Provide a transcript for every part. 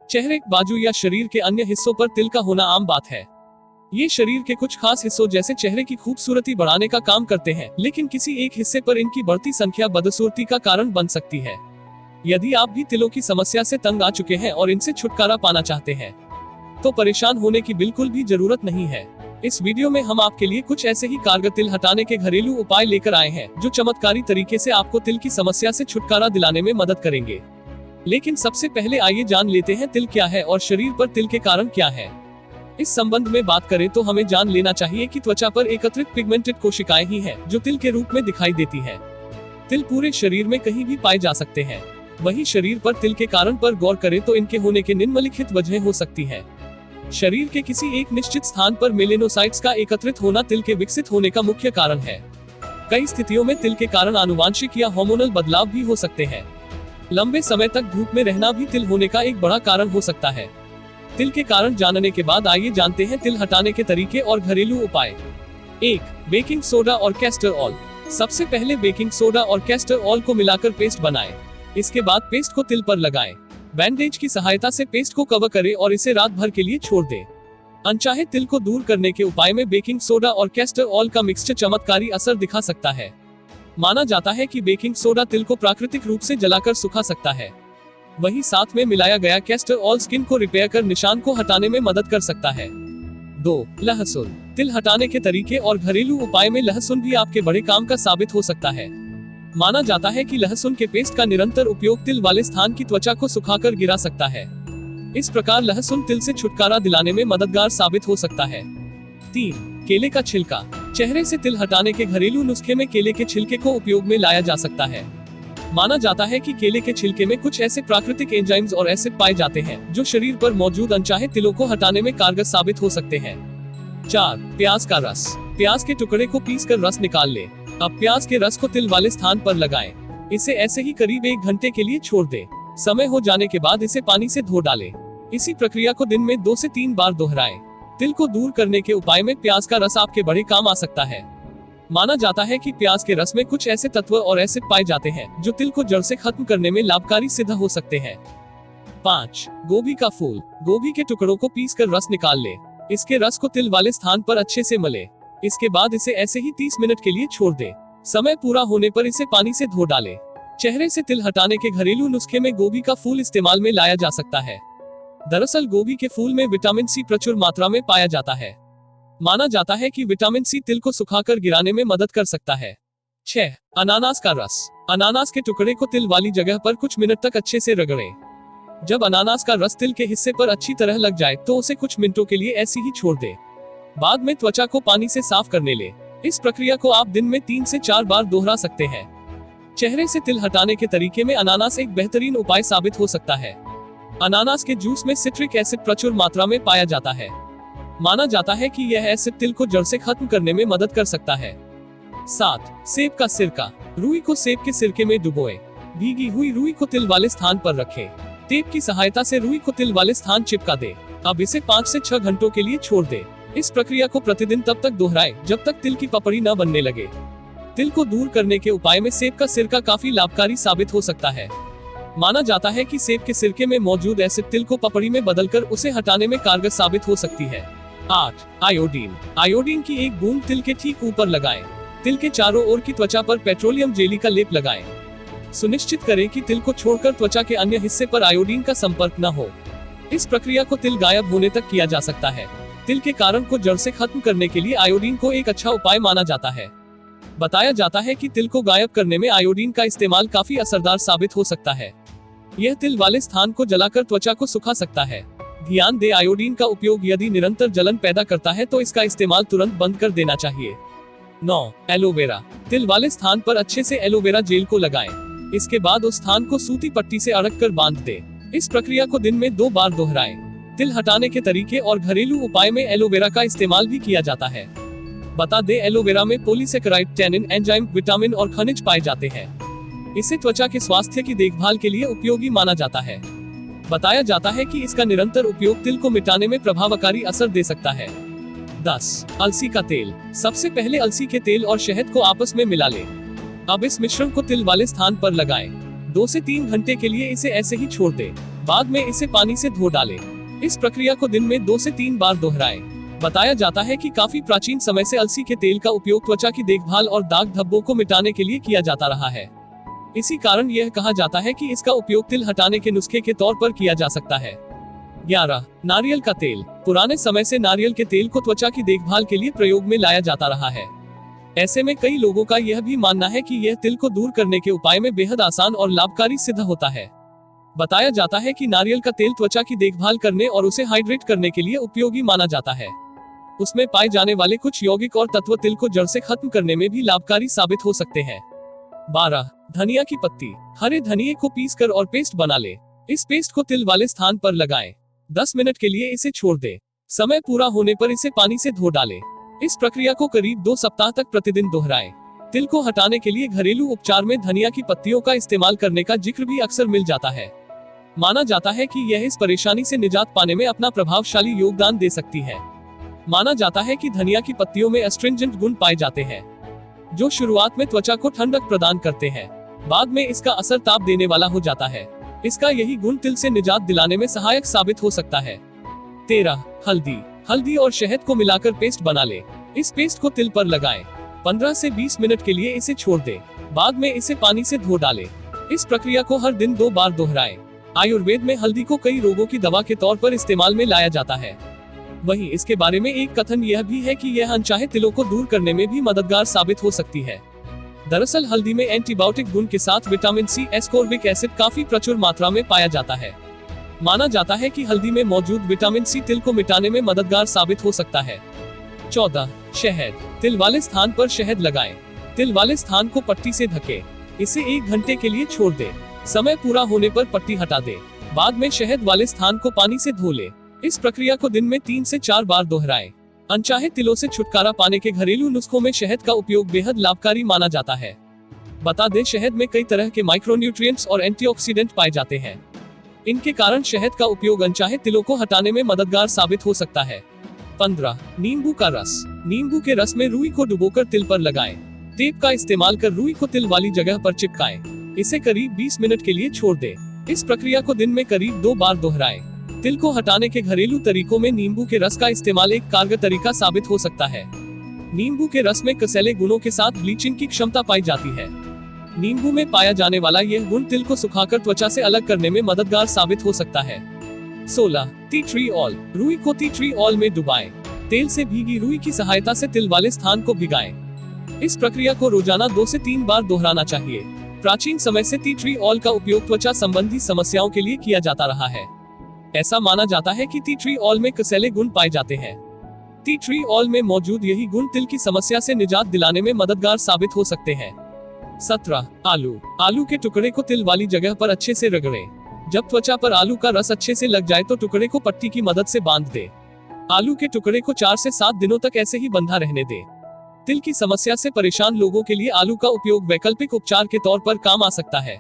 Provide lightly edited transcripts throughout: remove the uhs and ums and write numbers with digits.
चेहरे, बाजू या शरीर के अन्य हिस्सों पर तिल का होना आम बात है। ये शरीर के कुछ खास हिस्सों जैसे चेहरे की खूबसूरती बढ़ाने का काम करते हैं, लेकिन किसी एक हिस्से पर इनकी बढ़ती संख्या बदसूरती का कारण बन सकती है। यदि आप भी तिलों की समस्या से तंग आ चुके हैं और इनसे छुटकारा पाना चाहते हैं, तो परेशान होने की बिल्कुल भी जरूरत नहीं है। इस वीडियो में हम आपके लिए कुछ ऐसे ही कारगर तिल हटाने के घरेलू उपाय लेकर आए हैं, जो चमत्कारी तरीके से आपको तिल की समस्या से छुटकारा दिलाने में मदद करेंगे। लेकिन सबसे पहले आइए जान लेते हैं तिल क्या है और शरीर पर तिल के कारण क्या है। इस संबंध में बात करें तो हमें जान लेना चाहिए कि त्वचा पर एकत्रित पिगमेंटेड कोशिकाएं ही हैं, जो तिल के रूप में दिखाई देती हैं। तिल पूरे शरीर में कहीं भी पाए जा सकते हैं। वहीं शरीर पर तिल के कारण पर गौर करें तो इनके होने के निम्नलिखित वजहें हो सकती हैं। शरीर के किसी एक निश्चित स्थान पर मेलेनोसाइट्स का एकत्रित होना तिल के विकसित होने का मुख्य कारण है। कई स्थितियों में तिल के कारण आनुवांशिक या हार्मोनल बदलाव भी हो सकते हैं। लंबे समय तक धूप में रहना भी तिल होने का एक बड़ा कारण हो सकता है। तिल के कारण जानने के बाद आइए जानते हैं तिल हटाने के तरीके और घरेलू उपाय। 1. बेकिंग सोडा और कैस्टर ऑयल। सबसे पहले बेकिंग सोडा और कैस्टर ऑयल को मिलाकर पेस्ट बनाएं। इसके बाद पेस्ट को तिल पर लगाएं। बैंडेज की सहायता से पेस्ट को कवर करें और इसे रात भर के लिए छोड़ दें। अनचाहे तिल को दूर करने के उपाय में बेकिंग सोडा और कैस्टर ऑयल का मिक्सचर चमत्कारी असर दिखा सकता है। माना जाता है कि बेकिंग सोडा तिल को प्राकृतिक रूप से जलाकर सुखा सकता है, वहीं साथ में मिलाया गया कैस्टर ऑयल स्किन को रिपेयर कर निशान को हटाने में मदद कर सकता है। 2. लहसुन। तिल हटाने के तरीके और घरेलू उपाय में लहसुन भी आपके बड़े काम का साबित हो सकता है। माना जाता है कि लहसुन के पेस्ट का निरंतर उपयोग तिल वाले स्थान की त्वचा को सुखाकर गिरा सकता है। इस प्रकार लहसुन तिल से छुटकारा दिलाने में मददगार साबित हो सकता है। 3. केले का छिलका। चेहरे से तिल हटाने के घरेलू नुस्खे में केले के छिलके को उपयोग में लाया जा सकता है। माना जाता है कि केले के छिलके में कुछ ऐसे प्राकृतिक एंजाइम्स और एसिड पाए जाते हैं, जो शरीर पर मौजूद अनचाहे तिलों को हटाने में कारगर साबित हो सकते हैं। 4. प्याज का रस। प्याज के टुकड़े को पीसकर रस निकाल लें। अब प्याज के रस को तिल वाले स्थान पर लगाएं। इसे ऐसे ही करीब 1 घंटे के लिए छोड़ दें। समय हो जाने के बाद इसे पानी से धो डालें। इसी प्रक्रिया को दिन में 2 से 3 बार दोहराएं। तिल को दूर करने के उपाय में प्याज का रस आपके बड़े काम आ सकता है। माना जाता है कि प्याज के रस में कुछ ऐसे तत्व और एसिड पाए जाते हैं, जो तिल को जड़ से खत्म करने में लाभकारी सिद्ध हो सकते हैं। 5. गोभी का फूल। गोभी के टुकड़ों को पीसकर रस निकाल लें। इसके रस को तिल वाले स्थान पर अच्छे से मलें। इसके बाद इसे ऐसे ही 30 मिनट के लिए छोड़ दें। समय पूरा होने पर इसे पानी से धो डालें। चेहरे से तिल हटाने के घरेलू नुस्खे में गोभी का फूल इस्तेमाल में लाया जा सकता है। दरअसल गोभी के फूल में विटामिन सी प्रचुर मात्रा में पाया जाता है। माना जाता है कि विटामिन सी तिल को सुखाकर गिराने में मदद कर सकता है। 6. अनानास का रस। अनानास के टुकड़े को तिल वाली जगह पर कुछ मिनट तक अच्छे से रगड़ें। जब अनानास का रस तिल के हिस्से पर अच्छी तरह लग जाए तो उसे कुछ मिनटों के लिए ऐसी ही छोड़ दें। बाद में त्वचा को पानी से साफ करने लें। इस प्रक्रिया को आप दिन में 3 से 4 बार दोहरा सकते हैं। चेहरे से तिल हटाने के तरीके में अनानास एक बेहतरीन उपाय साबित हो सकता है। अनानास के जूस में सिट्रिक एसिड प्रचुर मात्रा में पाया जाता है। माना जाता है कि यह एसिड तिल को जड़ से खत्म करने में मदद कर सकता है। 7. सेब का सिरका। रुई को सेब के सिरके में डुबोएं। भीगी हुई रुई को तिल वाले स्थान पर रखें। टेप की सहायता से रुई को तिल वाले स्थान चिपका दें। अब इसे 5 से 6 घंटों के लिए छोड़ दें। इस प्रक्रिया को प्रतिदिन तब तक दोहराएं जब तक तिल की पपड़ी न बनने लगे। तिल को दूर करने के उपाय में सेब का सिरका काफी लाभकारी साबित हो सकता है। माना जाता है कि सेब के सिरके में मौजूद एसिड तिल को पपड़ी में बदलकर उसे हटाने में कारगर साबित हो सकती है। 8. आयोडीन। आयोडीन की एक बूंद तिल के ठीक ऊपर लगाएं। तिल के चारों ओर की त्वचा पर पेट्रोलियम जेली का लेप लगाएं। सुनिश्चित करें कि तिल को छोड़कर त्वचा के अन्य हिस्से पर आयोडीन का संपर्क न हो। इस प्रक्रिया को तिल गायब होने तक किया जा सकता है। तिल के कारण को जड़ से खत्म करने के लिए आयोडीन को एक अच्छा उपाय माना जाता है। बताया जाता है कि तिल को गायब करने में आयोडीन का इस्तेमाल काफी असरदार साबित हो सकता है। यह तिल वाले स्थान को जलाकर त्वचा को सुखा सकता है। ध्यान दें, आयोडीन का उपयोग यदि निरंतर जलन पैदा करता है तो इसका इस्तेमाल तुरंत बंद कर देना चाहिए। 9. एलोवेरा। तिल वाले स्थान पर अच्छे से एलोवेरा जेल को लगाएं। इसके बाद उस स्थान को सूती पट्टी से अड़क कर बांध दें। इस प्रक्रिया को दिन में 2 बार दोहराएं। तिल हटाने के तरीके और घरेलू उपाय में एलोवेरा का इस्तेमाल भी किया जाता है। बता दें, एलोवेरा में पॉलीसेकेराइड, टैनिन, एंजाइम, विटामिन और खनिज पाए जाते हैं। इसे त्वचा के स्वास्थ्य की देखभाल के लिए उपयोगी माना जाता है। बताया जाता है कि इसका निरंतर उपयोग तिल को मिटाने में प्रभावकारी असर दे सकता है। 10. अलसी का तेल। सबसे पहले अलसी के तेल और शहद को आपस में मिला लें। अब इस मिश्रण को तिल वाले स्थान पर लगाएं। 2 से 3 घंटे के लिए इसे ऐसे ही छोड़ दें। बाद में इसे पानी से धो डालें। इस प्रक्रिया को दिन में 2 से 3 बार दोहराएं। बताया जाता है कि काफी प्राचीन समय से अलसी के तेल का उपयोग त्वचा की देखभाल और दाग धब्बों को मिटाने के लिए किया जाता रहा है। इसी कारण यह कहा जाता है कि इसका उपयोग तिल हटाने के नुस्खे के तौर पर किया जा सकता है। 11. नारियल का तेल। पुराने समय से नारियल के तेल को त्वचा की देखभाल के लिए प्रयोग में लाया जाता रहा है। ऐसे में कई लोगों का यह भी मानना है कि यह तिल को दूर करने के उपाय में बेहद आसान और लाभकारी सिद्ध होता है। बताया जाता है कि नारियल का तेल त्वचा की देखभाल करने और उसे हाइड्रेट करने के लिए उपयोगी माना जाता है। उसमें पाए जाने वाले कुछ यौगिक और तत्व तिल को जड़ से खत्म करने में भी लाभकारी साबित हो सकते हैं। 12. धनिया की पत्ती। हरे धनिये को पीसकर और पेस्ट बना ले। इस पेस्ट को तिल वाले स्थान पर लगाएं। 10 मिनट के लिए इसे छोड़ दें। समय पूरा होने पर इसे पानी से धो डालें। इस प्रक्रिया को करीब 2 सप्ताह तक प्रतिदिन दोहराएं। तिल को हटाने के लिए घरेलू उपचार में धनिया की पत्तियों का इस्तेमाल करने का जिक्र भी अक्सर मिल जाता है। माना जाता है कि यह इस परेशानी से निजात पाने में अपना प्रभावशाली योगदान दे सकती है। माना जाता है कि धनिया की पत्तियों में एस्ट्रिंजेंट गुण पाए जाते हैं, जो शुरुआत में त्वचा को ठंडक प्रदान करते हैं। बाद में इसका असर ताप देने वाला हो जाता है। इसका यही गुण तिल से निजात दिलाने में सहायक साबित हो सकता है। 13. हल्दी और शहद को मिलाकर पेस्ट बना ले। इस पेस्ट को तिल पर लगाएं। 15 से 20 मिनट के लिए इसे छोड़ दें। बाद में इसे पानी से धो डालें। इस प्रक्रिया को हर दिन 2 बार दोहराएं। आयुर्वेद में हल्दी को कई रोगों की दवा के तौर पर इस्तेमाल में लाया जाता है। वहीं इसके बारे में एक कथन यह भी है कि यह अनचाहे तिलों को दूर करने में भी मददगार साबित हो सकती है। दरअसल हल्दी में एंटीबायोटिक गुण के साथ विटामिन सी, एस्कॉर्बिक एसिड काफी प्रचुर मात्रा में पाया जाता है। माना जाता है कि हल्दी में मौजूद विटामिन सी तिल को मिटाने में मददगार साबित हो सकता है। 14. शहद। तिल वाले स्थान पर शहद लगाएं। तिल वाले स्थान को पट्टी से ढके। इसे 1 घंटे के लिए छोड़ दें। समय पूरा होने पर पट्टी हटा दें। बाद में शहद वाले स्थान को पानी से धो लें। इस प्रक्रिया को दिन में 3 से 4 बार दोहराएं। अनचाहे तिलों से छुटकारा पाने के घरेलू नुस्खों में शहद का उपयोग बेहद लाभकारी माना जाता है। बता दें, शहद में कई तरह के माइक्रोन्यूट्रिएंट्स और एंटीऑक्सीडेंट पाए जाते हैं। इनके कारण शहद का उपयोग अनचाहे तिलों को हटाने में मददगार साबित हो सकता है। 15. नींबू का रस। नींबू के रस में रुई को डुबोकर तिल पर लगाएं। टेप का इस्तेमाल कर रुई को तिल वाली जगह पर चिपकाएं। इसे करीब 20 मिनट के लिए छोड़ दें। इस प्रक्रिया को दिन में करीब 2 बार दोहराएं। तिल को हटाने के घरेलू तरीकों में नींबू के रस का इस्तेमाल एक कारगर तरीका साबित हो सकता है। नींबू के रस में कसैले गुणों के साथ ब्लीचिंग की क्षमता पाई जाती है। नींबू में पाया जाने वाला यह गुण तिल को सुखाकर त्वचा से अलग करने में मददगार साबित हो सकता है। 16. Tea tree oil. रुई को टी ट्री ऑयल में डुबाएं। तेल से भीगी रुई की सहायता से तिल वाले स्थान को भिगाएं। इस प्रक्रिया को रोजाना 2 से 3 बार दोहराना चाहिए। प्राचीन समय से टी ट्री ऑयल का उपयोग त्वचा संबंधी समस्याओं के लिए किया जाता रहा है। ऐसा माना जाता है कि टी ट्री ऑयल में कसैले गुण पाए जाते हैं। टी ट्री ऑयल में मौजूद यही गुण तिल की समस्या से निजात दिलाने में मददगार साबित हो सकते हैं। 17. आलू के टुकड़े को तिल वाली जगह पर अच्छे से रगड़ें। जब त्वचा पर आलू का रस अच्छे से लग जाए तो टुकड़े को पट्टी की मदद से बांध दें। आलू के टुकड़े को 4 से 7 दिनों तक ऐसे ही बंधा रहने दें। तिल की समस्या से परेशान लोगों के लिए आलू का उपयोग वैकल्पिक उपचार के तौर पर काम आ सकता है।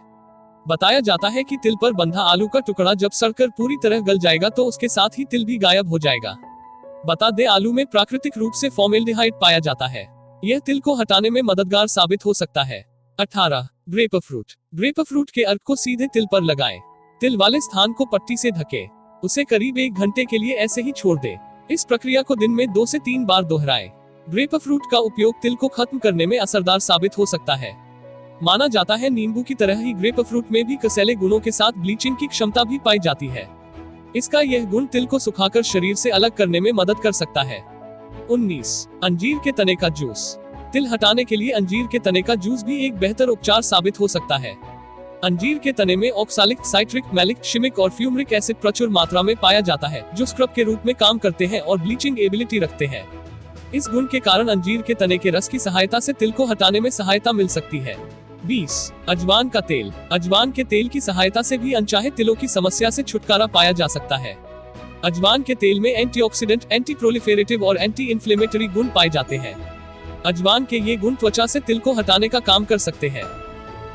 बताया जाता है कि तिल पर बंधा आलू का टुकड़ा जब सड़कर पूरी तरह गल जाएगा तो उसके साथ ही तिल भी गायब हो जाएगा। बता दें, आलू में प्राकृतिक रूप से फॉर्मेल्डिहाइड पाया जाता है। यह तिल को हटाने में मददगार साबित हो सकता है। 18. ग्रेपफ्रूट। ग्रेपफ्रूट के अर्क को सीधे तिल पर लगाएं। तिल वाले स्थान को पट्टी से ढके। उसे करीब 1 घंटे के लिए ऐसे ही छोड़ दें। इस प्रक्रिया को दिन में 2 से 3 बार दोहराएं। ग्रेपफ्रूट का उपयोग तिल को खत्म करने में असरदार साबित हो सकता है। माना जाता है नींबू की तरह ही ग्रेपफ्रूट में भी कसैले गुणों के साथ ब्लीचिंग की क्षमता भी पाई जाती है। इसका यह गुण तिल को सुखाकर शरीर से अलग करने में मदद कर सकता है। 19. अंजीर के तने का जूस। तिल हटाने के लिए अंजीर के तने का जूस भी एक बेहतर उपचार साबित हो सकता है। अंजीर के तने में ऑक्सालिक, साइट्रिक, मैलिक, शिमिक और फ्यूमरिक एसिड प्रचुर मात्रा में पाया जाता है, जो स्क्रब के रूप में काम करते हैं और ब्लीचिंग एबिलिटी रखते हैं। इस गुण के कारण अंजीर के तने के रस की सहायता से तिल को हटाने में सहायता मिल सकती है। 20. अजवान का तेल। अजवान के तेल की सहायता से भी अनचाहे तिलों की समस्या से छुटकारा पाया जा सकता है। अजवान के तेल में एंटीऑक्सीडेंट, एंटी प्रोलिफेरेटिव और एंटी इन्फ्लेमेटरी गुण पाए जाते हैं। अजवान के ये गुण त्वचा से तिल को हटाने का काम कर सकते हैं।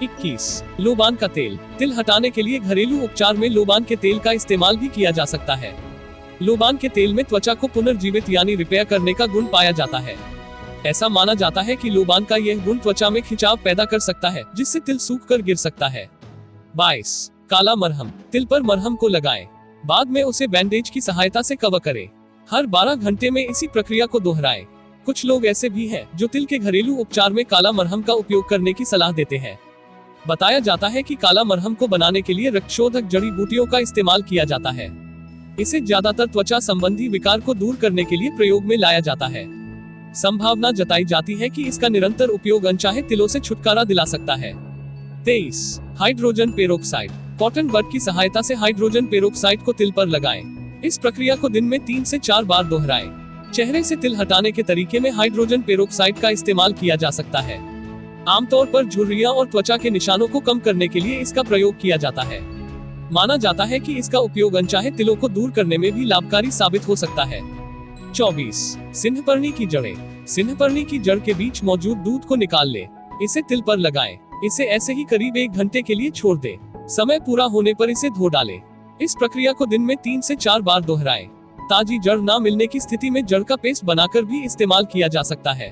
21. लोबान का तेल। तिल हटाने के लिए घरेलू उपचार में लोबान के तेल का इस्तेमाल भी किया जा सकता है। लोबान के तेल में त्वचा को पुनर्जीवित यानी रिपेयर करने का गुण पाया जाता है। ऐसा माना जाता है कि लोबान का यह गुण त्वचा में खिंचाव पैदा कर सकता है, जिससे तिल सूख कर गिर सकता है। 22. काला मरहम। तिल पर मरहम को लगाएं। बाद में उसे बैंडेज की सहायता से कवर करें। हर 12 घंटे में इसी प्रक्रिया को दोहराएं। कुछ लोग ऐसे भी हैं जो तिल के घरेलू उपचार में काला मरहम का उपयोग करने की सलाह देते हैं। बताया जाता है कि काला मरहम को बनाने के लिए रक्तशोधक जड़ी बूटियों का इस्तेमाल किया जाता है। इसे ज्यादातर त्वचा संबंधी विकार को दूर करने के लिए प्रयोग में लाया जाता है। संभावना जताई जाती है कि इसका निरंतर उपयोग अनचाहे तिलों से छुटकारा दिला सकता है। 23 हाइड्रोजन पेरोक्साइड। कॉटन बड की सहायता से हाइड्रोजन पेरोक्साइड को तिल पर लगाएं। इस प्रक्रिया को दिन में 3 से 4 बार दोहराएं। चेहरे से तिल हटाने के तरीके में हाइड्रोजन पेरोक्साइड का इस्तेमाल किया जा सकता है। आमतौर पर झुर्रियां और त्वचा के निशानों को कम करने के लिए इसका प्रयोग किया जाता है। माना जाता है कि इसका उपयोग अनचाहे तिलों को दूर करने में भी लाभकारी साबित हो सकता है। 24 सिंहपर्णी की जड़ें। सिंहपर्णी की जड़ के बीच मौजूद दूध को निकाल ले। इसे तिल पर लगाएं। इसे ऐसे ही करीब 1 घंटे के लिए छोड़ दें। समय पूरा होने पर इसे धो डालें। इस प्रक्रिया को दिन में 3 से 4 बार दोहराएं। ताजी जड़ ना मिलने की स्थिति में जड़ का पेस्ट बनाकर भी इस्तेमाल किया जा सकता है।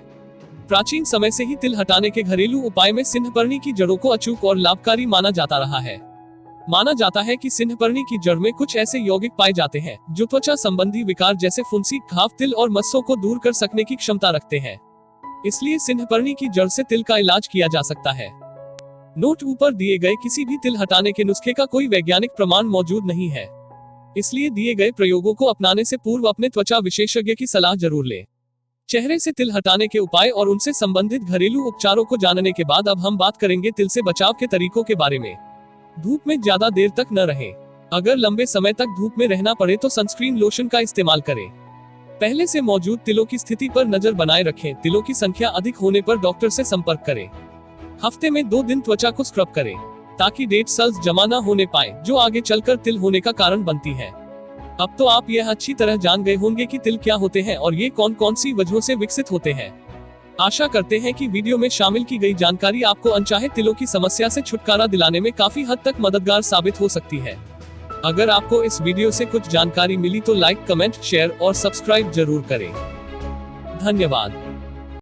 प्राचीन समय से ही तिल हटाने के घरेलू उपाय में सिंहपर्णी की जड़ों को अचूक और लाभकारी माना जाता रहा है। माना जाता है कि सिंहपर्णी की जड़ में कुछ ऐसे यौगिक पाए जाते हैं जो त्वचा संबंधी विकार जैसे फुंसी, घाव, तिल और मस्सों को दूर कर सकने की क्षमता रखते हैं। इसलिए सिंहपर्णी की जड़ से तिल का इलाज किया जा सकता है। नोट ऊपर दिए गए किसी भी तिल हटाने के नुस्खे का कोई वैज्ञानिक प्रमाण मौजूद नहीं है। इसलिए दिए गए प्रयोगों को अपनाने से पूर्व अपने त्वचा विशेषज्ञ की सलाह जरूर लें। चेहरे से तिल हटाने के उपाय और उनसे संबंधित घरेलू उपचारों को जानने के बाद अब हम बात करेंगे तिल से बचाव के तरीकों के बारे में। धूप में ज्यादा देर तक न रहें। अगर लंबे समय तक धूप में रहना पड़े तो सनस्क्रीन लोशन का इस्तेमाल करें। पहले से मौजूद तिलों की स्थिति पर नजर बनाए रखें। तिलों की संख्या अधिक होने पर डॉक्टर से संपर्क करें। हफ्ते में 2 दिन त्वचा को स्क्रब करें ताकि डेड सेल्स जमा न होने पाए जो आगे चलकर तिल होने का कारण बनती है। अब तो आप यह अच्छी तरह जान गए होंगे कि तिल क्या होते हैं और ये कौन कौन सी वजहों से विकसित होते हैं। आशा करते हैं कि वीडियो में शामिल की गई जानकारी आपको अनचाहे तिलों की समस्या से छुटकारा दिलाने में काफी हद तक मददगार साबित हो सकती है। अगर आपको इस वीडियो से कुछ जानकारी मिली तो लाइक, कमेंट, शेयर और सब्सक्राइब जरूर करें। धन्यवाद।